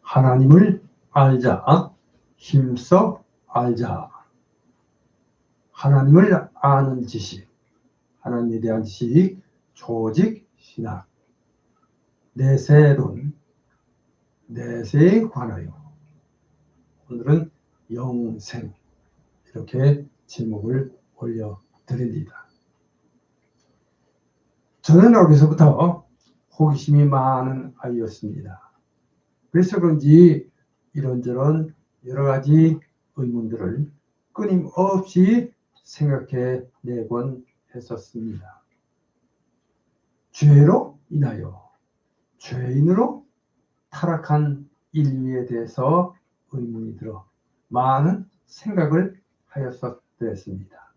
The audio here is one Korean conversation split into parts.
하나님을 알자, 힘써 알자. 하나님을 아는 지식, 하나님에 대한 지식, 조직, 신학, 내세론, 내세에 관하여. 오늘은 영생, 이렇게 제목을 올려드립니다. 저는 어려서부터 호기심이 많은 아이였습니다. 그래서 그런지 이런저런 여러 가지 의문들을 끊임없이 생각해 내곤 했었습니다. 죄로 인하여 죄인으로 타락한 인류에 대해서 의문이 들어 많은 생각을 하였었습니다.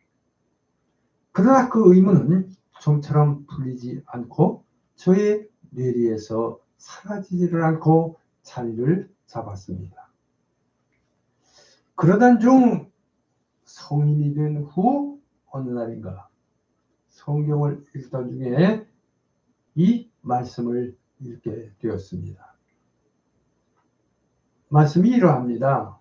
그러나 그 의문은 좀처럼 풀리지 않고 저의 뇌리에서 사라지지를 않고 자리를 잡았습니다. 그러던 중 성인이 된 후 어느 날인가 성경을 읽던 중에 이 말씀을 읽게 되었습니다. 말씀이 이러합니다.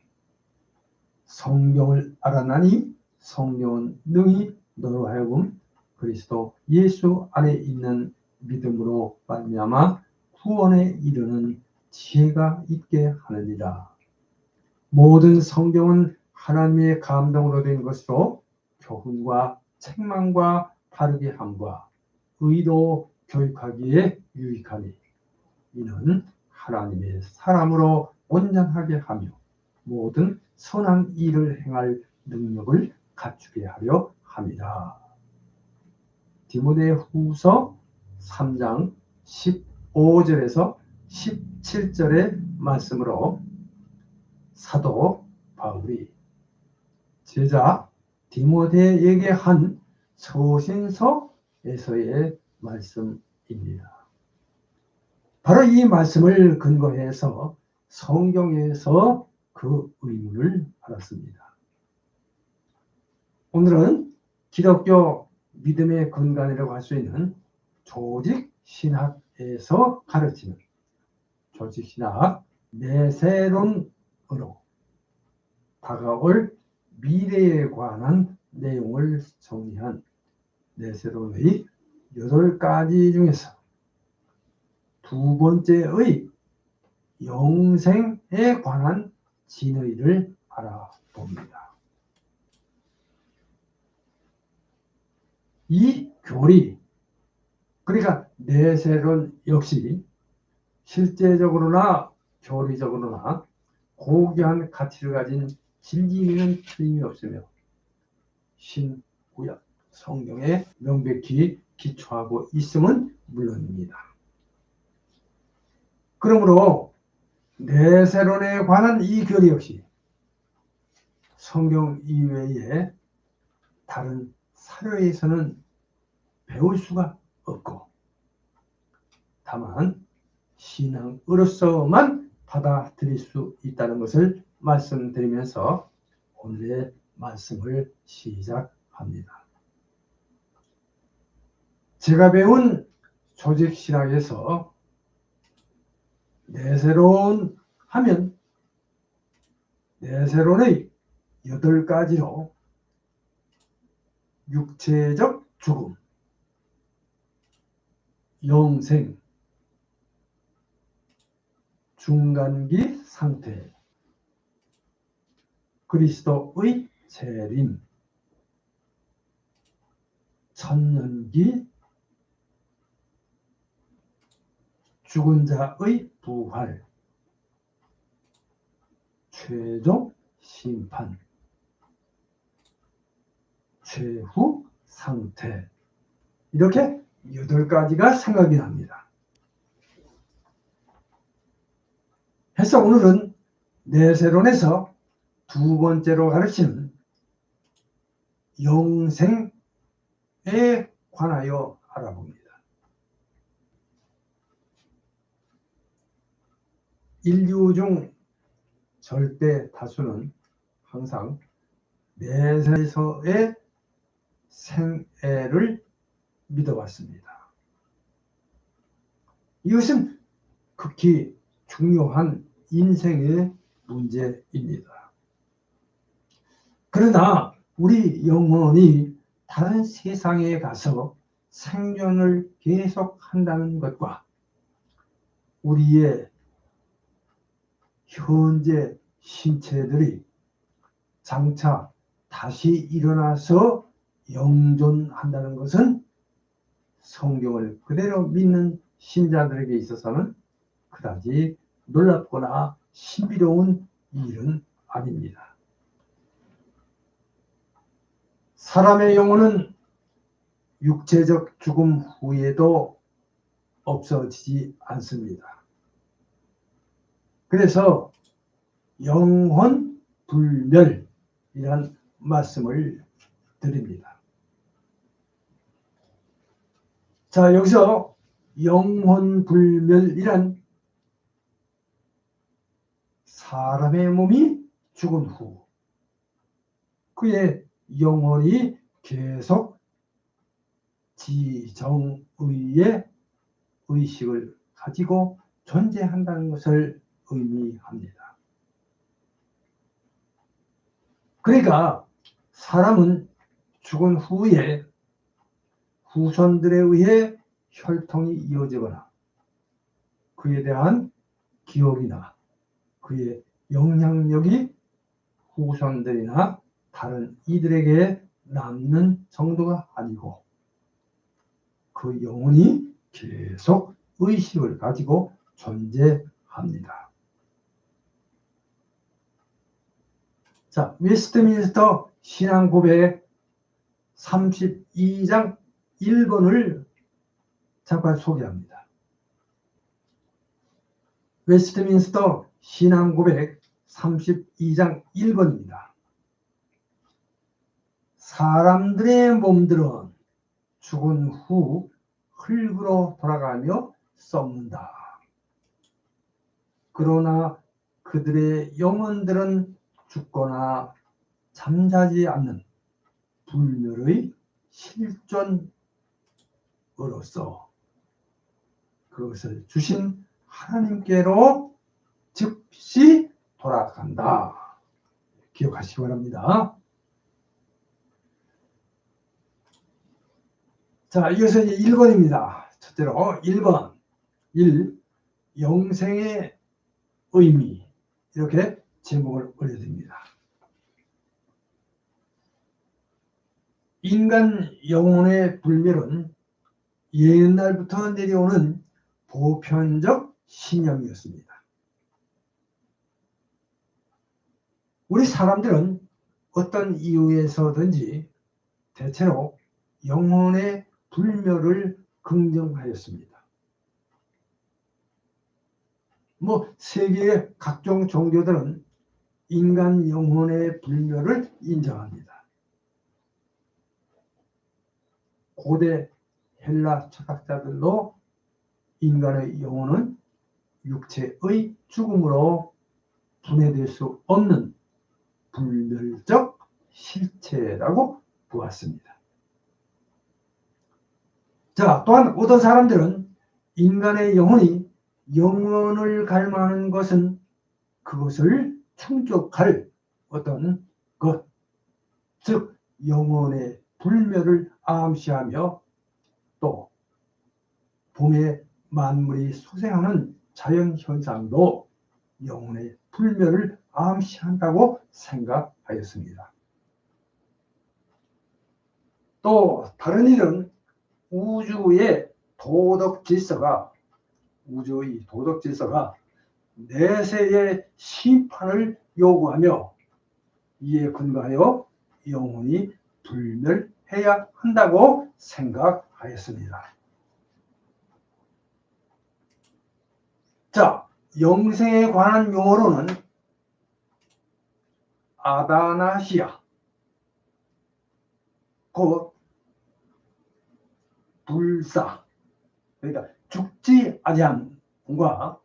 성경을 알아나니 성경은 능히 너로 하여금 그리스도 예수 안에 있는 믿음으로 말미암아 구원에 이르는 지혜가 있게 하느니라. 모든 성경은 하나님의 감동으로 된 것으로 교훈과 책망과 바르게 함과 의로 교육하기에 유익하니 이는 하나님의 사람으로 온전하게 하며 모든 선한 일을 행할 능력을 갖추게 하려 함이라. 디모데후서 3장 15절에서 17절의 말씀으로 사도 바울이 제자 디모데에게 한 서신서에서의 말씀입니다. 바로 이 말씀을 근거해서 성경에서 그 의문을 알았습니다. 오늘은 기독교 믿음의 근간이라고 할 수 있는 조직신학에서 가르치는 조직신학 내세론으로 다가올 미래에 관한 내용을 정리한 내세론의 8가지 중에서 두 번째의 영생에 관한 진의를 알아봅니다. 이 교리, 그러니까 내세론 역시 실제적으로나 교리적으로나 고귀한 가치를 가진 진리는 틀림이 없으며 신구약 성경에 명백히 기초하고 있음은 물론입니다. 그러므로 내세론에 관한 이 교리 역시 성경 이외에 다른 사료에서는 배울 수가 없고 다만 신앙으로서만 받아들일 수 있다는 것을 말씀드리면서 오늘의 말씀을 시작합니다. 제가 배운 조직신학에서 내세론 하면 내세론의 8가지로 육체적 죽음, 영생, 중간기 상태, 그리스도의 재림, 천년기, 죽은 자의 부활, 최종 심판, 최후 상태, 이렇게 8가지가 생각이 납니다. 해서 오늘은 내세론에서 두 번째로 가르치는 영생에 관하여 알아봅니다. 인류 중 절대 다수는 항상 내세에서의 생애를 믿어왔습니다. 이것은 극히 중요한 인생의 문제입니다. 그러나 우리 영혼이 다른 세상에 가서 생존을 계속한다는 것과 우리의 현재 신체들이 장차 다시 일어나서 영존한다는 것은 성경을 그대로 믿는 신자들에게 있어서는 그다지 놀랍거나 신비로운 일은 아닙니다. 사람의 영혼은 육체적 죽음 후에도 없어지지 않습니다. 그래서 영혼 불멸이란 말씀을 드립니다. 자, 여기서 영혼 불멸이란 사람의 몸이 죽은 후 그의 영혼이 계속 지정의의 의식을 가지고 존재한다는 것을 의미합니다. 그러니까 사람은 죽은 후에 후손들에 의해 혈통이 이어지거나 그에 대한 기억이나 그의 영향력이 후손들이나 다른 이들에게 남는 정도가 아니고 그 영혼이 계속 의식을 가지고 존재합니다. 자, 웨스트민스터 신앙고백 32장 1번을 잠깐 소개합니다. 웨스트민스터 신앙고백 32장 1번입니다. 사람들의 몸들은 죽은 후 흙으로 돌아가며 썩는다. 그러나 그들의 영혼들은 죽거나 잠자지 않는 불멸의 실존으로서 그것을 주신 하나님께로 즉시 돌아간다. 기억하시기 바랍니다. 자, 이것은 1번입니다. 첫째로 1번 1. 영생의 의미 이렇게 제목을 올려드립니다. 인간 영혼의 불멸은 옛날부터 내려오는 보편적 신념이었습니다. 우리 사람들은 어떤 이유에서든지 대체로 영혼의 불멸을 긍정하였습니다. 세계의 각종 종교들은 인간 영혼의 불멸을 인정합니다. 고대 헬라 철학자들도 인간의 영혼은 육체의 죽음으로 분해될 수 없는 불멸적 실체라고 보았습니다. 자, 또한 어떤 사람들은 인간의 영혼이 영원을 갈망하는 것은 그것을 충족할 어떤 것, 즉 영혼의 불멸을 암시하며 또 봄에 만물이 소생하는 자연현상도 영혼의 불멸을 암시한다고 생각하였습니다. 또 다른 일은 우주의 도덕 질서가 내세의 심판을 요구하며 이에 근거하여 영혼이 불멸해야 한다고 생각하였습니다. 자, 영생에 관한 용어로는 아다나시아, 곧 불사, 그러니까 죽지 아니함과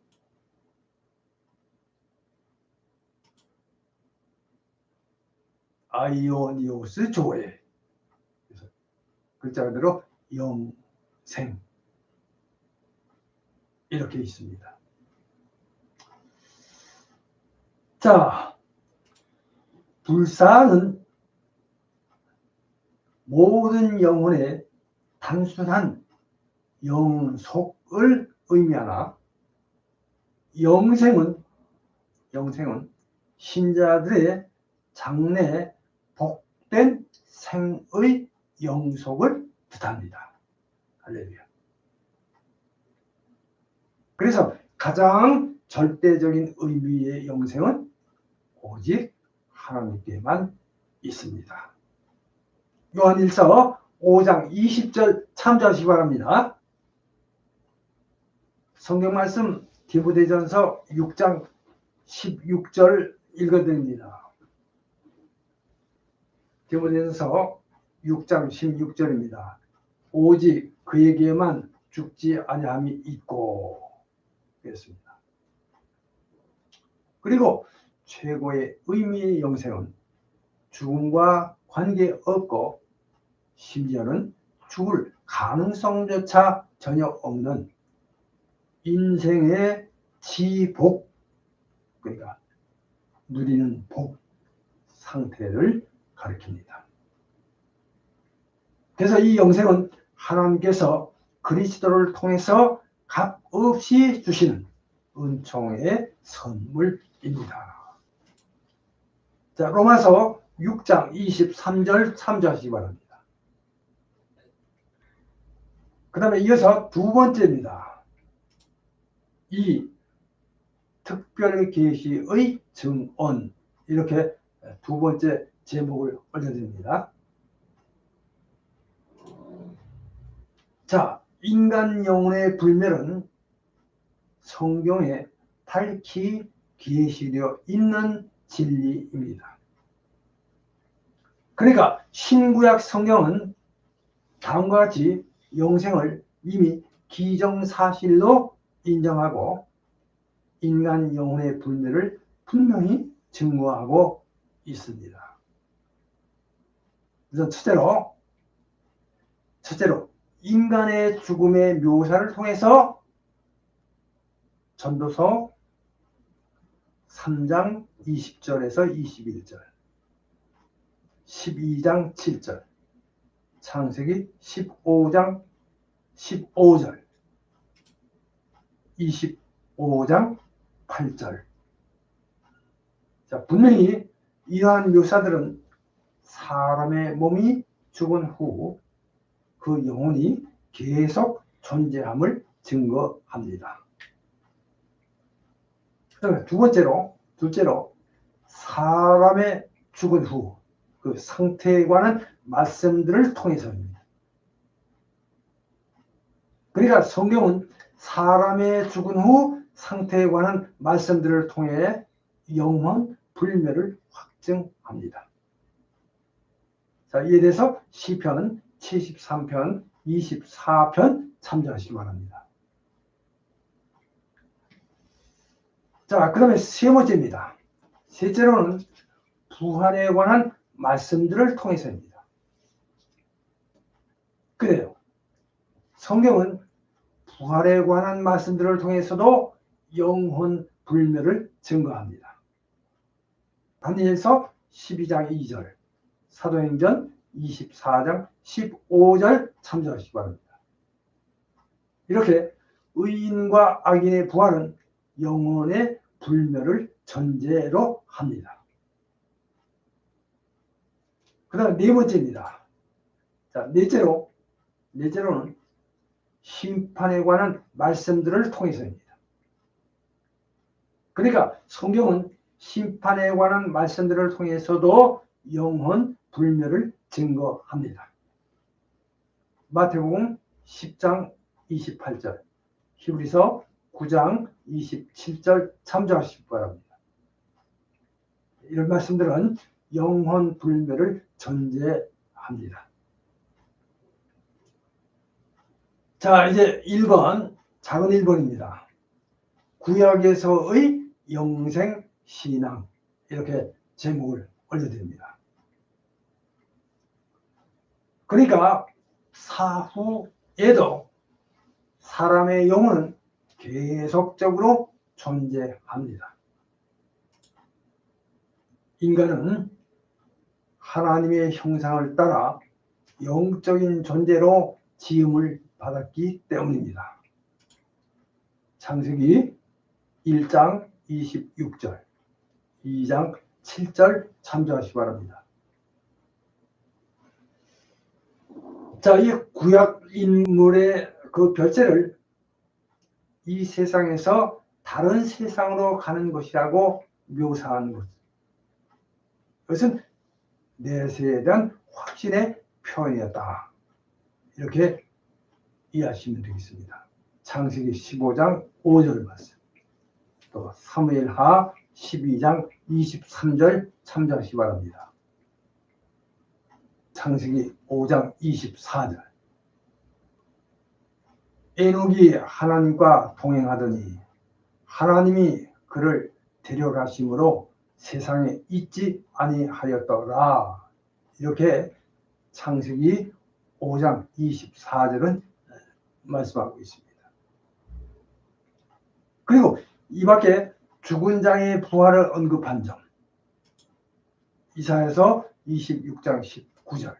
아이오니오스 조회, 글자 그대로 영생 이렇게 있습니다. 자, 불사는 모든 영혼의 단순한 영속을 의미하나 영생은 신자들의 장래 복된 생의 영속을 뜻합니다. 할렐루야. 그래서 가장 절대적인 의미의 영생은 오직 하나님께만 있습니다. 요한일서 5장 20절 참조하시기 바랍니다. 성경 말씀 디모데전서 6장 16절 읽어드립니다. 디모데전서 6장 16절입니다. 오직 그에게만 죽지 아니함이 있고 그랬습니다. 그리고 최고의 의미의 영생은 죽음과 관계없고 심지어는 죽을 가능성조차 전혀 없는 인생의 지복, 그러니까 누리는 복 상태를 가리킵니다. 그래서 이 영생은 하나님께서 그리스도를 통해서 값없이 주시는 은총의 선물입니다. 자, 로마서 6장 23절 참조하시기 바랍니다. 그 다음에 이어서 두 번째입니다. 이 특별 계시의 증언, 이렇게 두 번째 제목을 올려드립니다. 자, 인간 영혼의 불멸은 성경에 밝히 계시되어 있는 진리입니다. 그러니까 신구약 성경은 다음과 같이 영생을 이미 기정사실로 인정하고 인간 영혼의 불멸을 분명히 증거하고 있습니다. 우선 첫째로 인간의 죽음의 묘사를 통해서 전도서 3장 20절에서 21절, 12장 7절, 창세기 15장 15절, 25장 8절. 자, 분명히 이러한 묘사들은 사람의 몸이 죽은 후 그 영혼이 계속 존재함을 증거합니다. 둘째로 사람의 죽은 후 그 상태에 관한 말씀들을 통해서입니다. 그러니까 성경은 사람의 죽은 후 상태에 관한 말씀들을 통해 영원 불멸을 확증합니다. 자, 이에 대해서 시편 73편, 24편 참조하시기 바랍니다. 자, 그 다음에 세 번째입니다. 셋째로는 부활에 관한 말씀들을 통해서입니다. 그래요. 성경은 부활에 관한 말씀들을 통해서도 영혼 불멸을 증거합니다. 다니엘서 12장 2절, 사도행전 24장 15절 참조하시기 바랍니다. 이렇게 의인과 악인의 부활은 영혼의 불멸을 전제로 합니다. 그 다음 네 번째입니다. 자, 넷째로는 심판에 관한 말씀들을 통해서입니다. 그러니까 성경은 심판에 관한 말씀들을 통해서도 영혼 불멸을 증거합니다. 마태복음 10장 28절, 히브리서 9장 27절 참조하시기 바랍니다. 이런 말씀들은 영혼 불멸을 전제합니다. 자, 이제 1번, 작은 1번입니다. 구약에서의 영생 신앙, 이렇게 제목을 올려드립니다. 그러니까 사후에도 사람의 영혼은 계속적으로 존재합니다. 인간은 하나님의 형상을 따라 영적인 존재로 지음을 받았기 때문입니다. 창세기 1장 26절, 2장 7절 참조하시기 바랍니다. 자, 이 구약 인물의 그 별세를 이 세상에서 다른 세상으로 가는 것이라고 묘사한 것. 그것은 내세에 대한 확신의 표현이었다. 이렇게 이해하시면 되겠습니다. 창세기 15장 5절 말씀, 또 사무엘하 12장 23절 참조하시기 바랍니다. 창세기 5장 24절, 에녹이 하나님과 동행하더니 하나님이 그를 데려가심으로 세상에 있지 아니하였더라. 이렇게 창세기 5장 24절은 말씀하고 있습니다. 그리고 이 밖에 죽은 자의 부활을 언급한 점, 이사야서 26장 19절,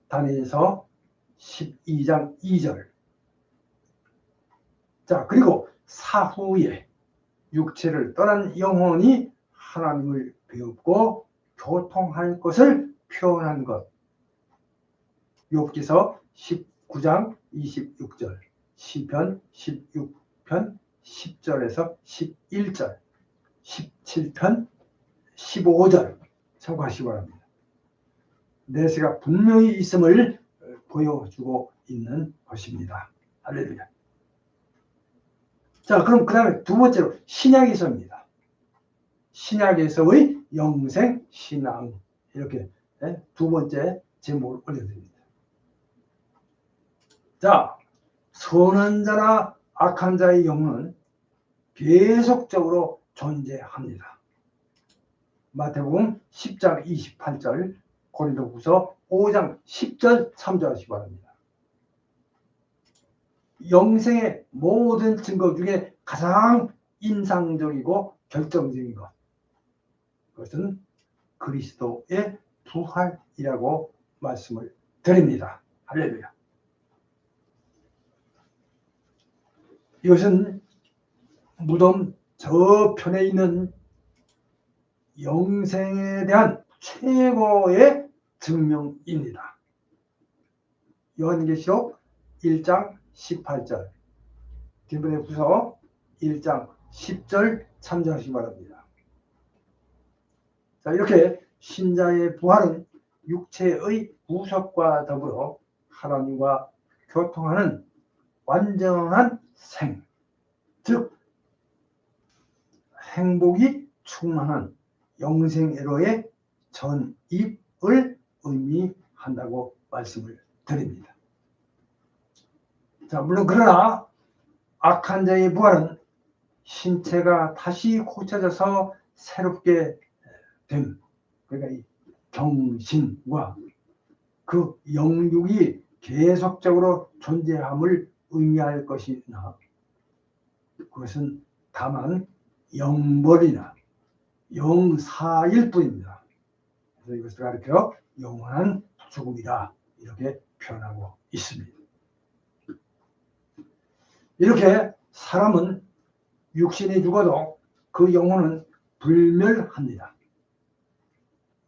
다니엘서 12장 2절. 자, 그리고 사후에 육체를 떠난 영혼이 하나님을 배웁고 교통할 것을 표현한 것, 욥기서 19장 26절, 시편 16편 10절에서 11절, 17편 15절 참고하시기 바랍니다. 내세가 분명히 있음을 보여주고 있는 것입니다. 할렐루야. 자, 그럼 그 다음에 두 번째로 신약에서입니다. 신약에서의 영생 신앙, 이렇게 두 번째 제목을 올려드립니다. 자, 선한 자나 악한 자의 영은 계속적으로 존재합니다. 마태복음 10장 28절, 고린도후서 5장 10절 참조하시기 바랍니다. 영생의 모든 증거 중에 가장 인상적이고 결정적인 것, 그것은 그리스도의 부활이라고 말씀을 드립니다. 할렐루야. 이것은 무덤 저편에 있는 영생에 대한 최고의 증명입니다. 요한계시록 1장 18절, 디모데후서 1장 10절 참조하시기 바랍니다. 자, 이렇게 신자의 부활은 육체의 구속과 더불어 하나님과 교통하는 완전한 생, 즉 행복이 충만한 영생애로의 전입을 의미한다고 말씀을 드립니다. 자, 물론 그러나 악한 자의 부활은 신체가 다시 고쳐져서 새롭게 됨, 그러니까 이 경신과 그 영육이 계속적으로 존재함을 의미할 것이나, 그것은 다만 영벌이나 영사일 뿐입니다. 그래서 이것을 가리켜 영원한 죽음이다, 이렇게 표현하고 있습니다. 이렇게 사람은 육신이 죽어도 그 영혼은 불멸합니다.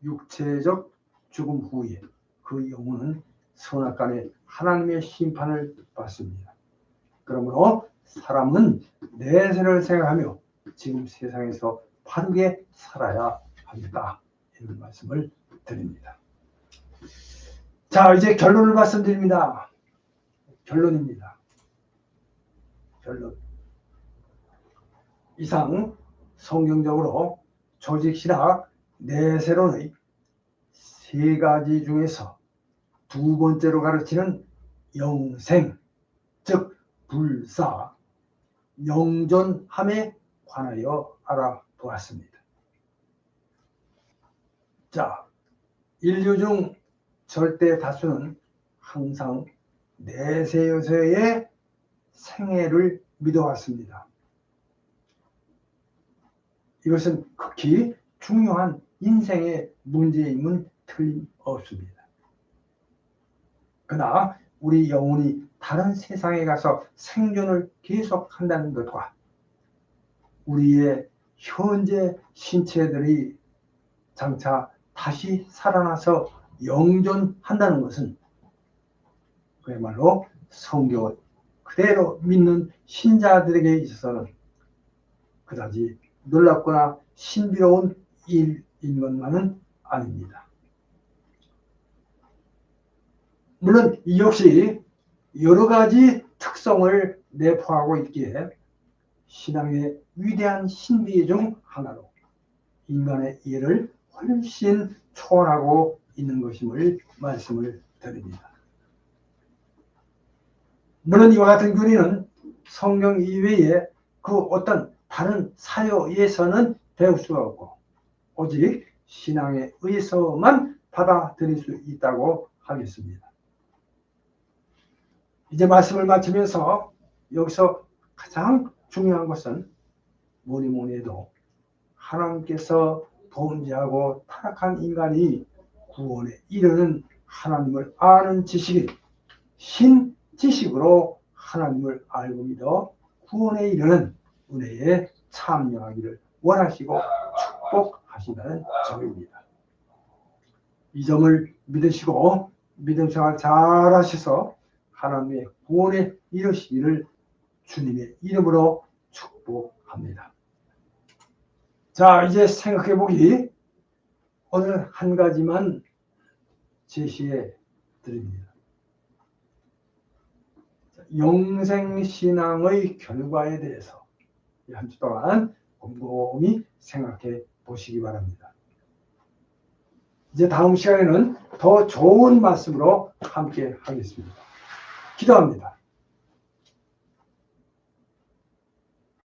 육체적 죽음 후에 그 영혼은 선악간에 하나님의 심판을 받습니다. 그러므로 사람은 내세를 생각하며 지금 세상에서 바르게 살아야 합니다. 이런 말씀을 드립니다. 자, 이제 결론을 말씀드립니다. 결론입니다. 결론. 이상 성경적으로 조직신학 내세론의 세 가지 중에서 두 번째로 가르치는 영생, 즉 불사, 영존함에 관하여 알아보았습니다. 자, 인류 중 절대 다수는 항상 내세 요소의 생애를 믿어왔습니다. 이것은 극히 중요한 인생의 문제임은 틀림없습니다. 그러나 우리 영혼이 다른 세상에 가서 생존을 계속한다는 것과 우리의 현재 신체들이 장차 다시 살아나서 영존한다는 것은 그야말로 성경을 그대로 믿는 신자들에게 있어서는 그다지 놀랍거나 신비로운 일인 것만은 아닙니다. 물론 이 역시 여러 가지 특성을 내포하고 있기에 신앙의 위대한 신비 중 하나로 인간의 이해를 훨씬 초월하고 있는 것임을 말씀을 드립니다. 물론 이와 같은 교리는 성경 이외에 그 어떤 다른 사료에서는 배울 수가 없고 오직 신앙에 의해서만 받아들일 수 있다고 하겠습니다. 이제 말씀을 마치면서 여기서 가장 중요한 것은 뭐니 해도 하나님께서 범죄하고 타락한 인간이 구원에 이르는 하나님을 아는 지식이 신지식으로 하나님을 알고 믿어 구원에 이르는 은혜에 참여하기를 원하시고 축복하신다는 점입니다. 이 점을 믿으시고 믿음 생활 잘 하셔서 하나님의 구원에 이르시기를 주님의 이름으로 축복합니다. 자, 이제 생각해보기 오늘 한 가지만 제시해 드립니다. 영생신앙의 결과에 대해서 한 주 동안 곰곰이 생각해 보시기 바랍니다. 이제 다음 시간에는 더 좋은 말씀으로 함께 하겠습니다. 기도합니다.